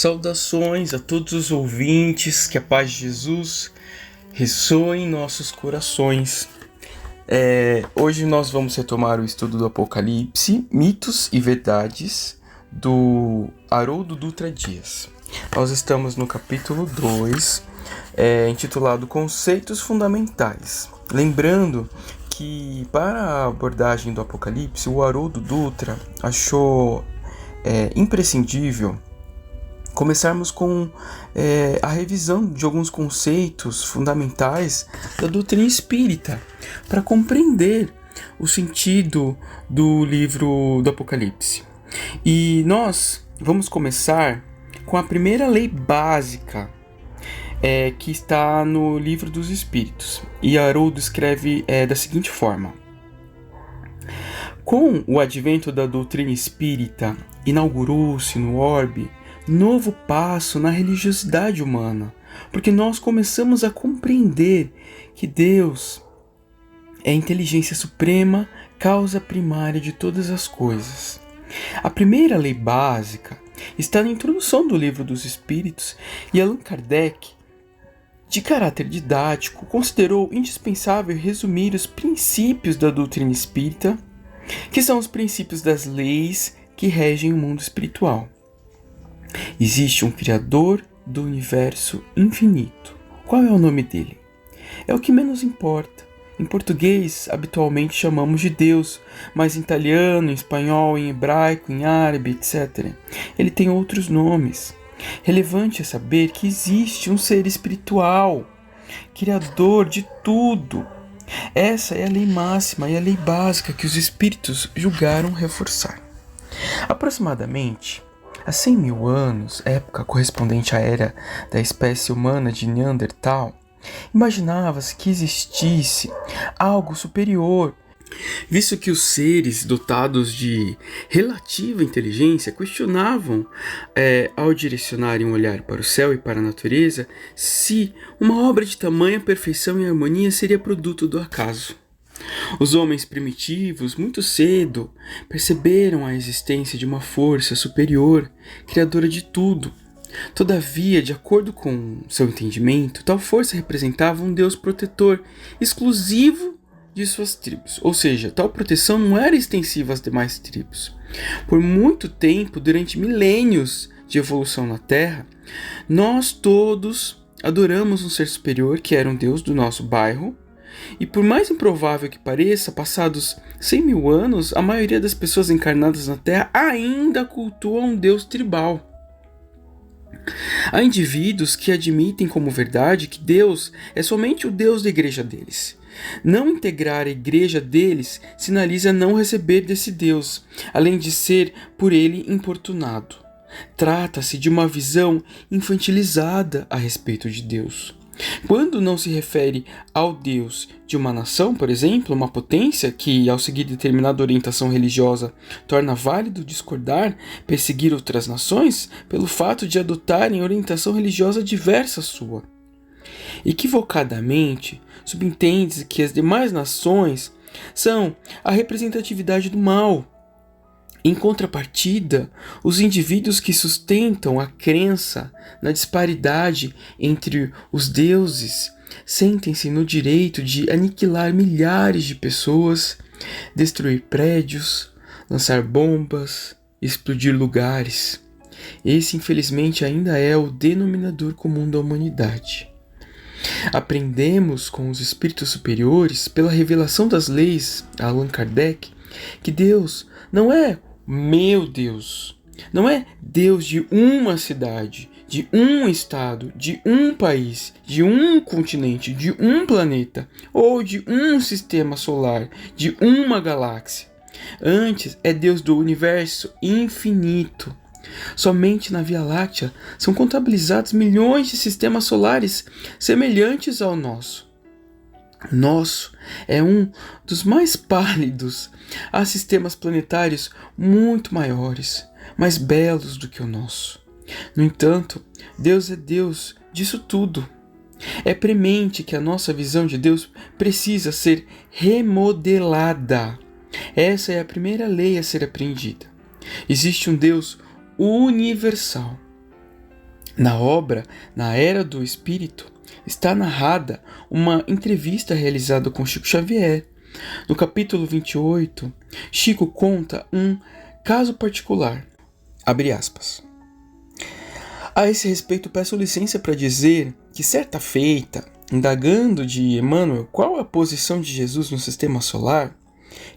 Saudações a todos os ouvintes, que a paz de Jesus ressoe em nossos corações. Hoje nós vamos retomar o estudo do Apocalipse, mitos e verdades, do Haroldo Dutra Dias. Nós estamos no capítulo 2, intitulado Conceitos Fundamentais. Lembrando que para a abordagem do Apocalipse, o Haroldo Dutra achou imprescindível começarmos com a revisão de alguns conceitos fundamentais da doutrina espírita, para compreender o sentido do livro do Apocalipse. E nós vamos começar com a primeira lei básica, que está no livro dos Espíritos. E Haroldo escreve da seguinte forma: com o advento da doutrina espírita, inaugurou-se no orbe novo passo na religiosidade humana, porque nós começamos a compreender que Deus é a inteligência suprema, causa primária de todas as coisas. A primeira lei básica está na introdução do livro dos Espíritos, e Allan Kardec, de caráter didático, considerou indispensável resumir os princípios da doutrina espírita, que são os princípios das leis que regem o mundo espiritual. Existe um Criador do universo infinito. Qual é o nome dele? É o que menos importa. Em português, habitualmente chamamos de Deus, mas em italiano, em espanhol, em hebraico, em árabe, etc. Ele tem outros nomes. Relevante é saber que existe um ser espiritual, criador de tudo. Essa é a lei máxima e a lei básica que os espíritos julgaram reforçar. Aproximadamente há 100 mil anos, época correspondente à era da espécie humana de Neandertal, imaginava-se que existisse algo superior, visto que os seres dotados de relativa inteligência questionavam, ao direcionarem um olhar para o céu e para a natureza, se uma obra de tamanha perfeição e harmonia seria produto do acaso. Os homens primitivos, muito cedo, perceberam a existência de uma força superior, criadora de tudo. Todavia, de acordo com seu entendimento, tal força representava um Deus protetor, exclusivo de suas tribos. Ou seja, tal proteção não era extensiva às demais tribos. Por muito tempo, durante milênios de evolução na Terra, nós todos adoramos um ser superior que era um Deus do nosso bairro. E por mais improvável que pareça, passados 100 mil anos, a maioria das pessoas encarnadas na Terra ainda cultua um Deus tribal. Há indivíduos que admitem como verdade que Deus é somente o Deus da igreja deles. Não integrar a igreja deles sinaliza não receber desse Deus, além de ser por ele importunado. Trata-se de uma visão infantilizada a respeito de Deus. Quando não se refere ao Deus de uma nação, por exemplo, uma potência que, ao seguir determinada orientação religiosa, torna válido discordar, perseguir outras nações pelo fato de adotarem orientação religiosa diversa à sua. Equivocadamente, subentende-se que as demais nações são a representatividade do mal. Em contrapartida, os indivíduos que sustentam a crença na disparidade entre os deuses sentem-se no direito de aniquilar milhares de pessoas, destruir prédios, lançar bombas, explodir lugares. Esse, infelizmente, ainda é o denominador comum da humanidade. Aprendemos com os espíritos superiores, pela revelação das leis, Allan Kardec, que Deus não é meu Deus, não é Deus de uma cidade, de um estado, de um país, de um continente, de um planeta, ou de um sistema solar, de uma galáxia. Antes, é Deus do universo infinito. Somente na Via Láctea são contabilizados milhões de sistemas solares semelhantes ao nosso. Nosso é um dos mais pálidos. Há sistemas planetários muito maiores, mais belos do que o nosso. No entanto, Deus é Deus disso tudo. É premente que a nossa visão de Deus precisa ser remodelada. Essa é a primeira lei a ser aprendida. Existe um Deus universal. Na obra, Na Era do Espírito, está narrada uma entrevista realizada com Chico Xavier. No capítulo 28, Chico conta um caso particular. Abre aspas. A esse respeito, peço licença para dizer que, certa feita, indagando de Emmanuel qual a posição de Jesus no sistema solar,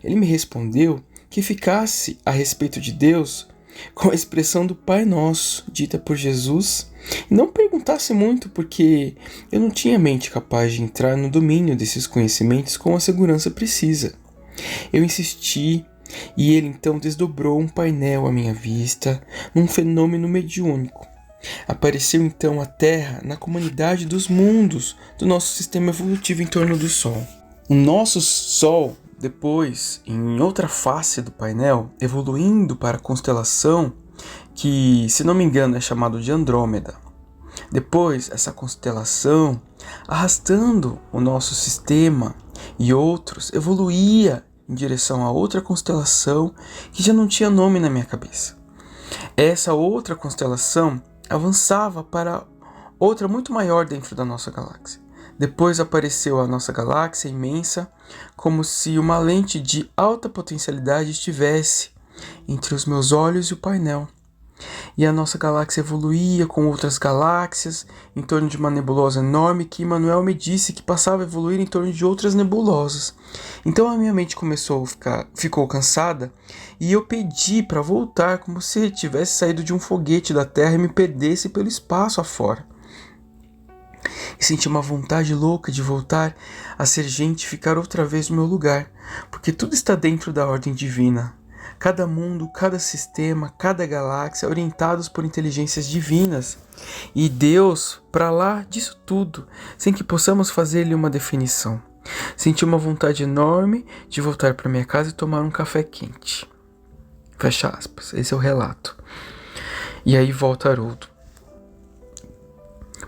ele me respondeu que ficasse a respeito de Deus com a expressão do Pai Nosso, dita por Jesus, e não perguntasse muito, porque eu não tinha mente capaz de entrar no domínio desses conhecimentos com a segurança precisa. Eu insisti, e ele então desdobrou um painel à minha vista, num fenômeno mediúnico. Apareceu então a Terra na comunidade dos mundos do nosso sistema evolutivo em torno do Sol. O nosso Sol, depois, em outra face do painel, evoluindo para a constelação que, se não me engano, é chamado de Andrômeda. Depois, essa constelação, arrastando o nosso sistema e outros, evoluía em direção a outra constelação que já não tinha nome na minha cabeça. Essa outra constelação avançava para outra muito maior dentro da nossa galáxia. Depois apareceu a nossa galáxia imensa, como se uma lente de alta potencialidade estivesse entre os meus olhos e o painel. E a nossa galáxia evoluía com outras galáxias em torno de uma nebulosa enorme que Emmanuel me disse que passava a evoluir em torno de outras nebulosas. Então a minha mente ficou cansada e eu pedi para voltar como se tivesse saído de um foguete da Terra e me perdesse pelo espaço afora. E senti uma vontade louca de voltar a ser gente e ficar outra vez no meu lugar, porque tudo está dentro da ordem divina. Cada mundo, cada sistema, cada galáxia orientados por inteligências divinas. E Deus, para lá disso tudo, sem que possamos fazer-lhe uma definição. Senti uma vontade enorme de voltar para minha casa e tomar um café quente. Fecha aspas, esse é o relato. E aí volta Haroldo.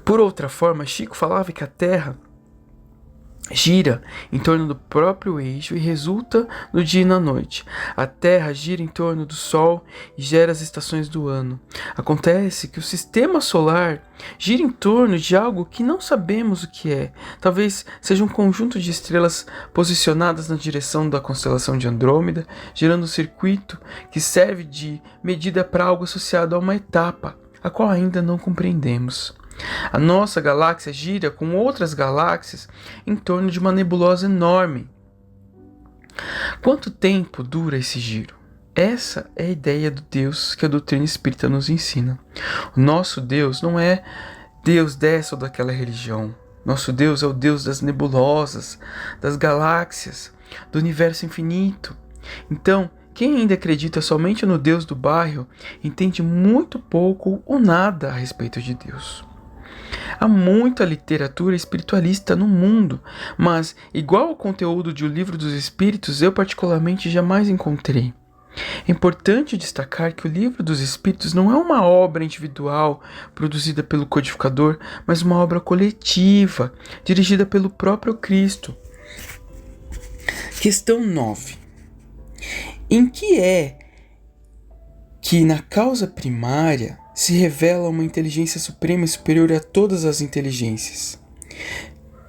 Por outra forma, Chico falava que a Terra gira em torno do próprio eixo e resulta no dia e na noite. A Terra gira em torno do Sol e gera as estações do ano. Acontece que o sistema solar gira em torno de algo que não sabemos o que é. Talvez seja um conjunto de estrelas posicionadas na direção da constelação de Andrômeda, gerando um circuito que serve de medida para algo associado a uma etapa, a qual ainda não compreendemos. A nossa galáxia gira com outras galáxias em torno de uma nebulosa enorme. Quanto tempo dura esse giro? Essa é a ideia do Deus que a doutrina espírita nos ensina. O nosso Deus não é Deus dessa ou daquela religião. Nosso Deus é o Deus das nebulosas, das galáxias, do universo infinito. Então, quem ainda acredita somente no Deus do bairro entende muito pouco ou nada a respeito de Deus. Há muita literatura espiritualista no mundo, mas, igual ao conteúdo de O Livro dos Espíritos, eu particularmente jamais encontrei. É importante destacar que O Livro dos Espíritos não é uma obra individual produzida pelo codificador, mas uma obra coletiva, dirigida pelo próprio Cristo. Questão 9. Em que é que na causa primária se revela uma inteligência suprema e superior a todas as inteligências?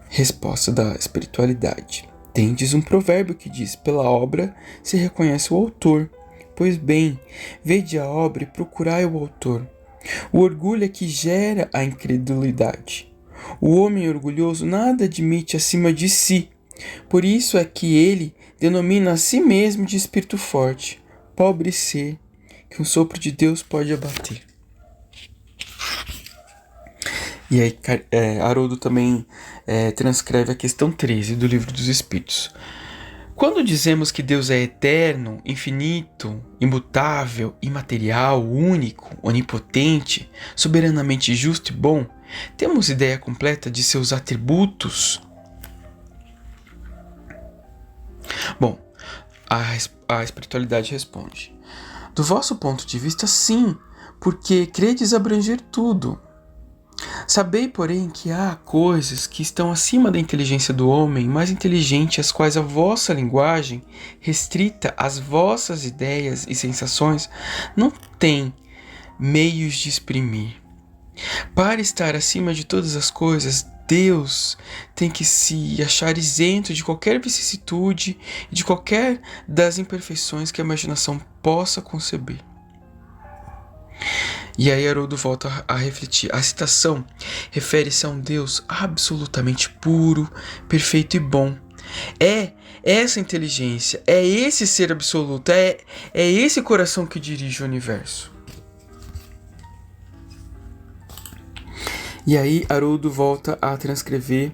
Resposta da espiritualidade. Tendes um provérbio que diz: pela obra se reconhece o autor. Pois bem, vede a obra e procurai o autor. O orgulho é que gera a incredulidade. O homem orgulhoso nada admite acima de si. Por isso é que ele denomina a si mesmo de espírito forte, pobre ser, que um sopro de Deus pode abater. E aí Haroldo também transcreve a questão 13 do Livro dos Espíritos. Quando dizemos que Deus é eterno, infinito, imutável, imaterial, único, onipotente, soberanamente justo e bom, temos ideia completa de seus atributos? Bom, a espiritualidade responde: do vosso ponto de vista, sim, porque credes abranger tudo. Sabei, porém, que há coisas que estão acima da inteligência do homem, mais inteligente, as quais a vossa linguagem, restrita às vossas ideias e sensações, não tem meios de exprimir. Para estar acima de todas as coisas, Deus tem que se achar isento de qualquer vicissitude e de qualquer das imperfeições que a imaginação possa conceber. E aí Haroldo volta a refletir. A citação refere-se a um Deus absolutamente puro, perfeito e bom. É essa inteligência, é esse ser absoluto, é esse coração que dirige o universo. E aí Haroldo volta a transcrever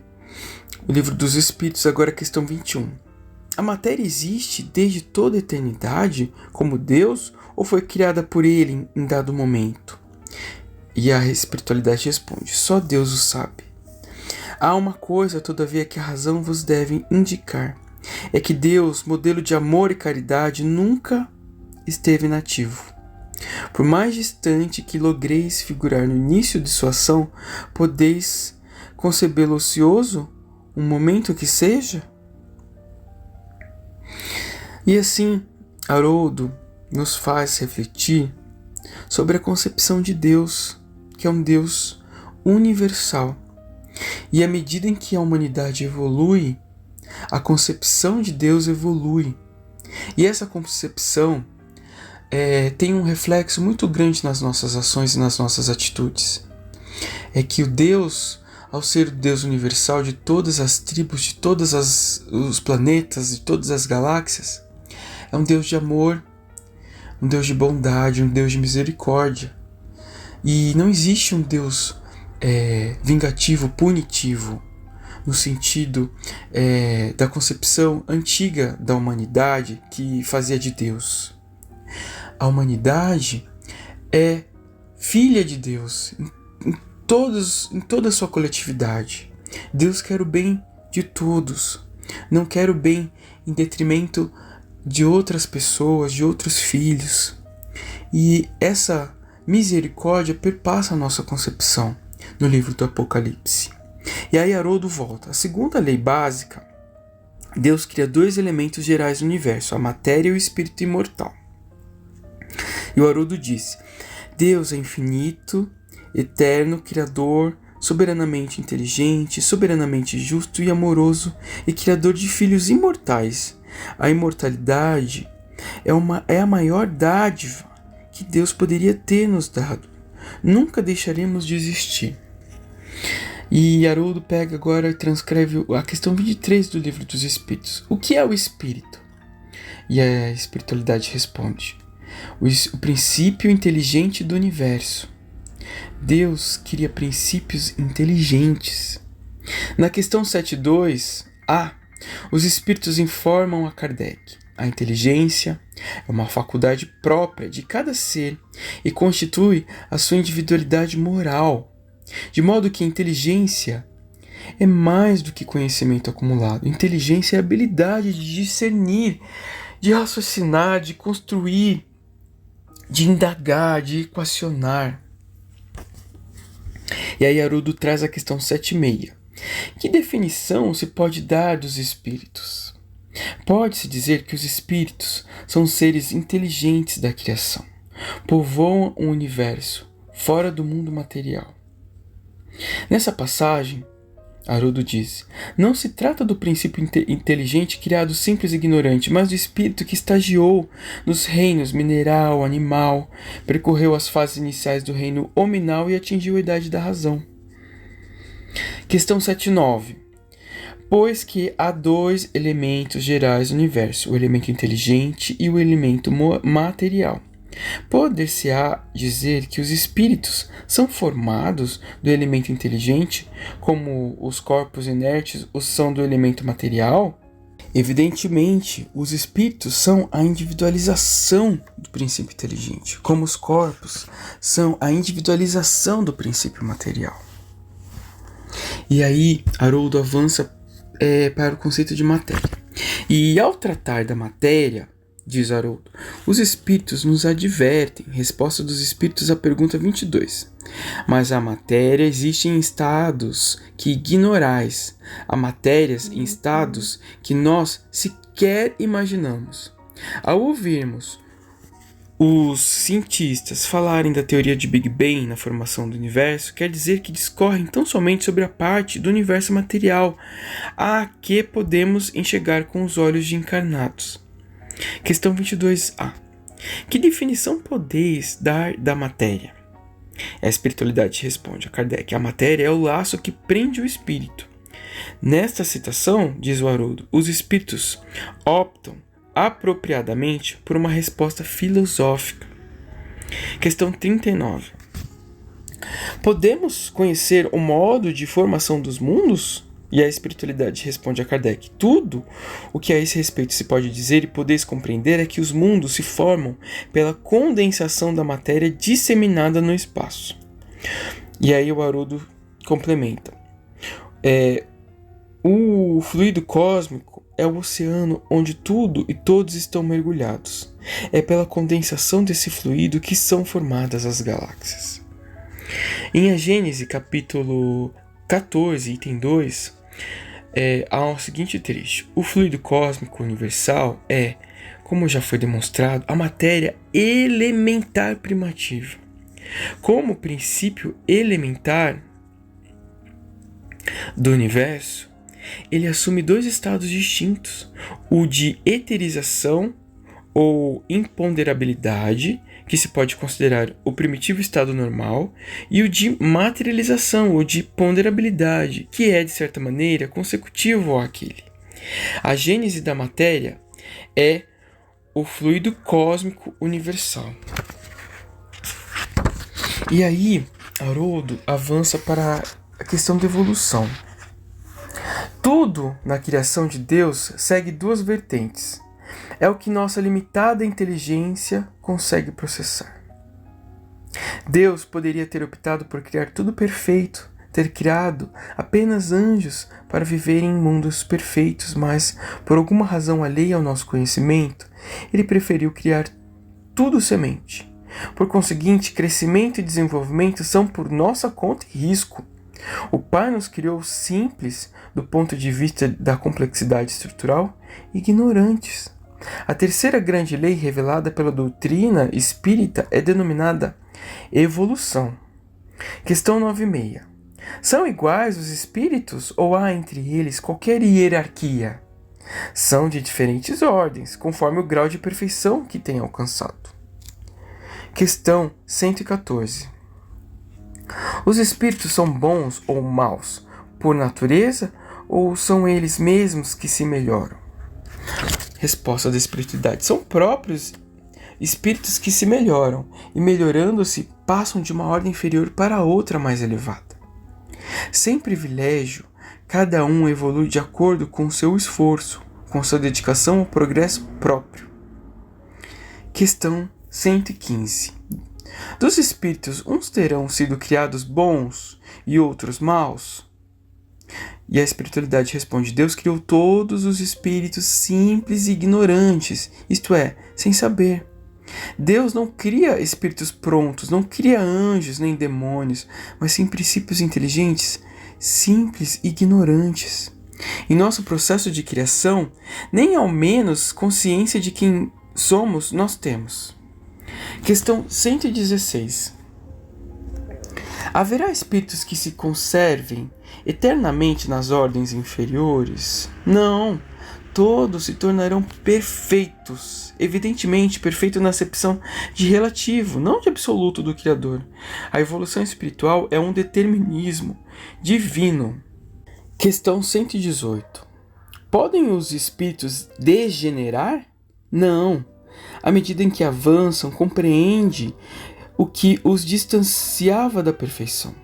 o livro dos Espíritos, agora questão 21. A matéria existe desde toda a eternidade como Deus ou foi criada por ele em dado momento? E a espiritualidade responde: só Deus o sabe. Há uma coisa, todavia, que a razão vos deve indicar. É que Deus, modelo de amor e caridade, nunca esteve inativo. Por mais distante que logreis figurar no início de sua ação, podeis concebê-lo ocioso, um momento que seja? E assim, Haroldo nos faz refletir sobre a concepção de Deus, que é um Deus universal. E à medida em que a humanidade evolui, a concepção de Deus evolui. E essa concepção tem um reflexo muito grande nas nossas ações e nas nossas atitudes. É que o Deus, ao ser o Deus universal de todas as tribos, de todos os planetas, de todas as galáxias, é um Deus de amor, um Deus de bondade, um Deus de misericórdia. E não existe um Deus vingativo, punitivo, no sentido da concepção antiga da humanidade que fazia de Deus. A humanidade é filha de Deus em toda a sua coletividade. Deus quer o bem de todos, não quer o bem em detrimento de outras pessoas, de outros filhos. E essa misericórdia perpassa a nossa concepção no livro do Apocalipse. E aí Haroldo volta. A segunda lei básica, Deus cria dois elementos gerais do universo, a matéria e o espírito imortal. E o Haroldo disse: Deus é infinito, eterno, criador, soberanamente inteligente, soberanamente justo e amoroso e criador de filhos imortais. A imortalidade é a maior dádiva que Deus poderia ter nos dado. Nunca deixaremos de existir. E Haroldo pega agora e transcreve a questão 23 do livro dos Espíritos. O que é o Espírito? E a espiritualidade responde: o princípio inteligente do universo. Deus cria princípios inteligentes. Na questão 7.2a, os Espíritos informam a Kardec: a inteligência é uma faculdade própria de cada ser e constitui a sua individualidade moral, de modo que a inteligência é mais do que conhecimento acumulado. Inteligência é a habilidade de discernir, de raciocinar, de construir, de indagar, de equacionar. E aí Haroldo traz a questão 7.6. Que definição se pode dar dos espíritos? Pode-se dizer que os espíritos são seres inteligentes da criação, povoam o universo, fora do mundo material. Nessa passagem, Haroldo diz: não se trata do princípio inteligente criado simples e ignorante, mas do espírito que estagiou nos reinos mineral, animal, percorreu as fases iniciais do reino hominal e atingiu a idade da razão. Questão 7.9. Pois que há dois elementos gerais do universo, o elemento inteligente e o elemento material. Poder-se-á dizer que os espíritos são formados do elemento inteligente, como os corpos inertes o são do elemento material? Evidentemente, os espíritos são a individualização do princípio inteligente, como os corpos são a individualização do princípio material. E aí, Haroldo avança para o conceito de matéria. E ao tratar da matéria, diz Haroldo, os espíritos nos advertem, resposta dos espíritos à pergunta 22. Mas a matéria existe em estados que ignorais, há matérias em estados que nós sequer imaginamos. Ao ouvirmos os cientistas falarem da teoria de Big Bang na formação do universo, quer dizer que discorrem tão somente sobre a parte do universo material a que podemos enxergar com os olhos de encarnados. Questão 22a. Que definição podeis dar da matéria? A espiritualidade responde a Kardec: a matéria é o laço que prende o espírito. Nesta citação, diz o Haroldo, os espíritos optam apropriadamente por uma resposta filosófica. Questão 39. Podemos conhecer o modo de formação dos mundos? E a espiritualidade responde a Kardec: tudo o que a esse respeito se pode dizer e podeis compreender é que os mundos se formam pela condensação da matéria disseminada no espaço. E aí o Haroldo complementa: o fluido cósmico é o oceano onde tudo e todos estão mergulhados. É pela condensação desse fluido que são formadas as galáxias. Em A Gênese, capítulo 14, item 2, há o seguinte trecho: o fluido cósmico universal é, como já foi demonstrado, a matéria elementar primativa. Como princípio elementar do universo, ele assume dois estados distintos: o de eterização ou imponderabilidade, que se pode considerar o primitivo estado normal, e o de materialização ou de ponderabilidade, que é, de certa maneira, consecutivo àquele. A gênese da matéria é o fluido cósmico universal. E aí, Haroldo avança para a questão da evolução. Tudo na criação de Deus segue duas vertentes. É o que nossa limitada inteligência consegue processar. Deus poderia ter optado por criar tudo perfeito, ter criado apenas anjos para viverem em mundos perfeitos, mas, por alguma razão alheia ao nosso conhecimento, ele preferiu criar tudo semente. Por conseguinte, crescimento e desenvolvimento são por nossa conta e risco. O Pai nos criou simples do ponto de vista da complexidade estrutural, ignorantes. A terceira grande lei revelada pela doutrina espírita é denominada evolução. Questão 96. São iguais os espíritos ou há entre eles qualquer hierarquia? São de diferentes ordens, conforme o grau de perfeição que têm alcançado. Questão 114. Os espíritos são bons ou maus por natureza ou são eles mesmos que se melhoram? Resposta da espiritualidade: são próprios espíritos que se melhoram e, melhorando-se, passam de uma ordem inferior para outra mais elevada. Sem privilégio, cada um evolui de acordo com seu esforço, com sua dedicação ao progresso próprio. Questão 115. Dos espíritos, uns terão sido criados bons e outros maus? E a espiritualidade responde: Deus criou todos os espíritos simples e ignorantes, isto é, sem saber. Deus não cria espíritos prontos, não cria anjos nem demônios, mas sim princípios inteligentes, simples e ignorantes. Em nosso processo de criação, nem ao menos consciência de quem somos nós temos. Questão 116. Haverá espíritos que se conservem eternamente nas ordens inferiores? Não, todos se tornarão perfeitos. Evidentemente, perfeito na acepção de relativo, não de absoluto do Criador. A evolução espiritual é um determinismo divino. Questão 118. Podem os espíritos degenerar? Não. À medida em que avançam, compreende o que os distanciava da perfeição.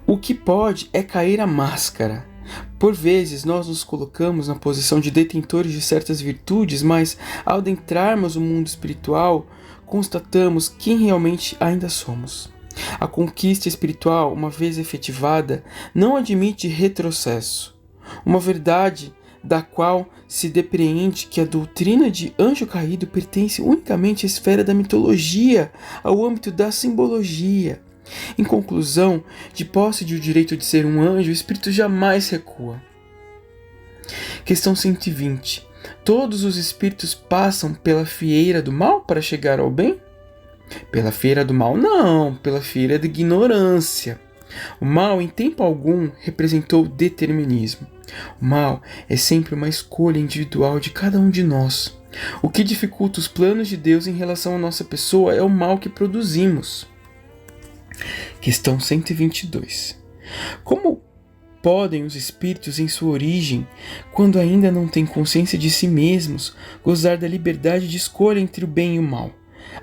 O que pode é cair a máscara. Por vezes nós nos colocamos na posição de detentores de certas virtudes, mas ao adentrarmos o mundo espiritual, constatamos quem realmente ainda somos. A conquista espiritual, uma vez efetivada, não admite retrocesso. Uma verdade da qual se depreende que a doutrina de anjo caído pertence unicamente à esfera da mitologia, ao âmbito da simbologia. Em conclusão, de posse do direito de ser um anjo, o espírito jamais recua. Questão 120. todos os espíritos passam pela fieira do mal para chegar ao bem? Pela fieira do mal, não, pela fieira da ignorância. O mal, em tempo algum, representou o determinismo. O mal é sempre uma escolha individual de cada um de nós. O que dificulta os planos de Deus em relação à nossa pessoa é o mal que produzimos. Questão 122. Como podem os espíritos em sua origem, quando ainda não têm consciência de si mesmos, gozar da liberdade de escolha entre o bem e o mal?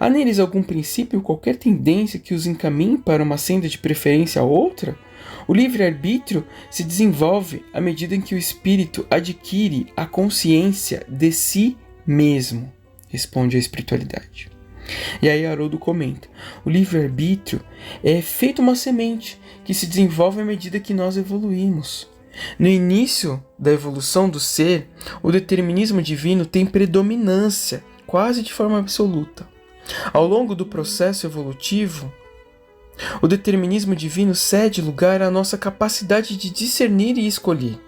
Há neles algum princípio ou qualquer tendência que os encaminhe para uma senda de preferência a outra? O livre-arbítrio se desenvolve à medida em que o espírito adquire a consciência de si mesmo, responde a espiritualidade. E aí Haroldo comenta: o livre-arbítrio é feito uma semente que se desenvolve à medida que nós evoluímos. No início da evolução do ser, o determinismo divino tem predominância, quase de forma absoluta. Ao longo do processo evolutivo, o determinismo divino cede lugar à nossa capacidade de discernir e escolher.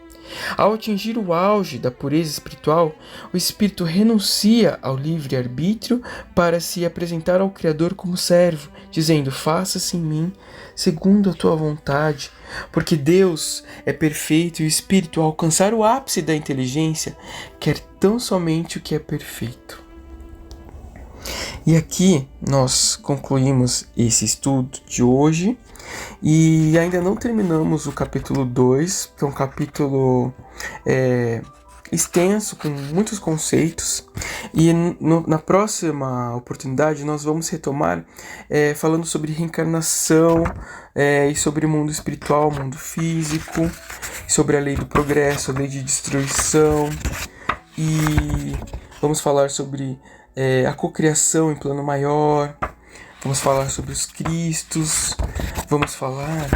Ao atingir o auge da pureza espiritual, o espírito renuncia ao livre-arbítrio para se apresentar ao Criador como servo, dizendo: faça-se em mim segundo a tua vontade, porque Deus é perfeito e o espírito, ao alcançar o ápice da inteligência, quer tão somente o que é perfeito. E aqui nós concluímos esse estudo de hoje e ainda não terminamos o capítulo 2, que é um capítulo extenso, com muitos conceitos, e na próxima oportunidade nós vamos retomar falando sobre reencarnação e sobre o mundo espiritual, mundo físico, sobre a lei do progresso, a lei de destruição, e vamos falar sobre a cocriação em plano maior, vamos falar sobre os Cristos, vamos falar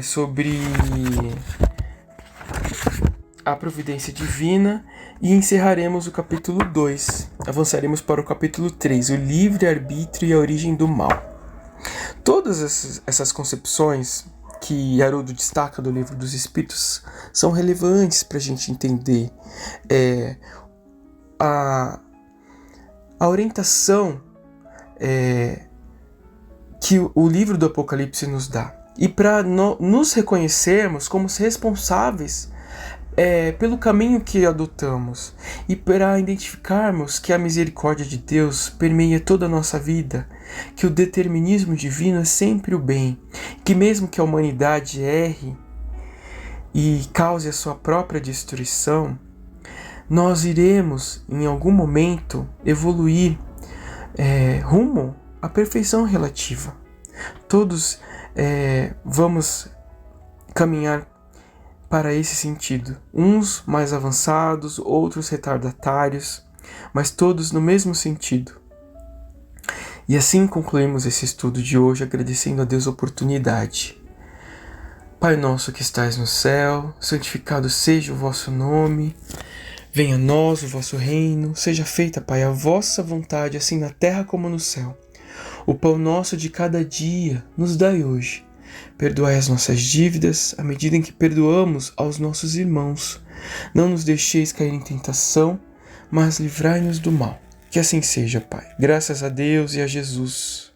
sobre a providência divina e encerraremos o capítulo 2. Avançaremos para o capítulo 3, o livre-arbítrio e a origem do mal. Todas essas concepções que Haroldo destaca do Livro dos Espíritos são relevantes para a gente entender a orientação que o livro do Apocalipse nos dá. E para nos reconhecermos como responsáveis pelo caminho que adotamos, e para identificarmos que a misericórdia de Deus permeia toda a nossa vida, que o determinismo divino é sempre o bem, que mesmo que a humanidade erre e cause a sua própria destruição, nós iremos, em algum momento, evoluir rumo à perfeição relativa. Todos vamos caminhar para esse sentido. Uns mais avançados, outros retardatários, mas todos no mesmo sentido. E assim concluímos esse estudo de hoje, agradecendo a Deus a oportunidade. Pai nosso que estais no céu, santificado seja o vosso nome. Venha a nós o vosso reino, seja feita, Pai, a vossa vontade, assim na terra como no céu. O pão nosso de cada dia nos dai hoje. Perdoai as nossas dívidas, à medida em que perdoamos aos nossos irmãos. Não nos deixeis cair em tentação, mas livrai-nos do mal. Que assim seja, Pai. Graças a Deus e a Jesus.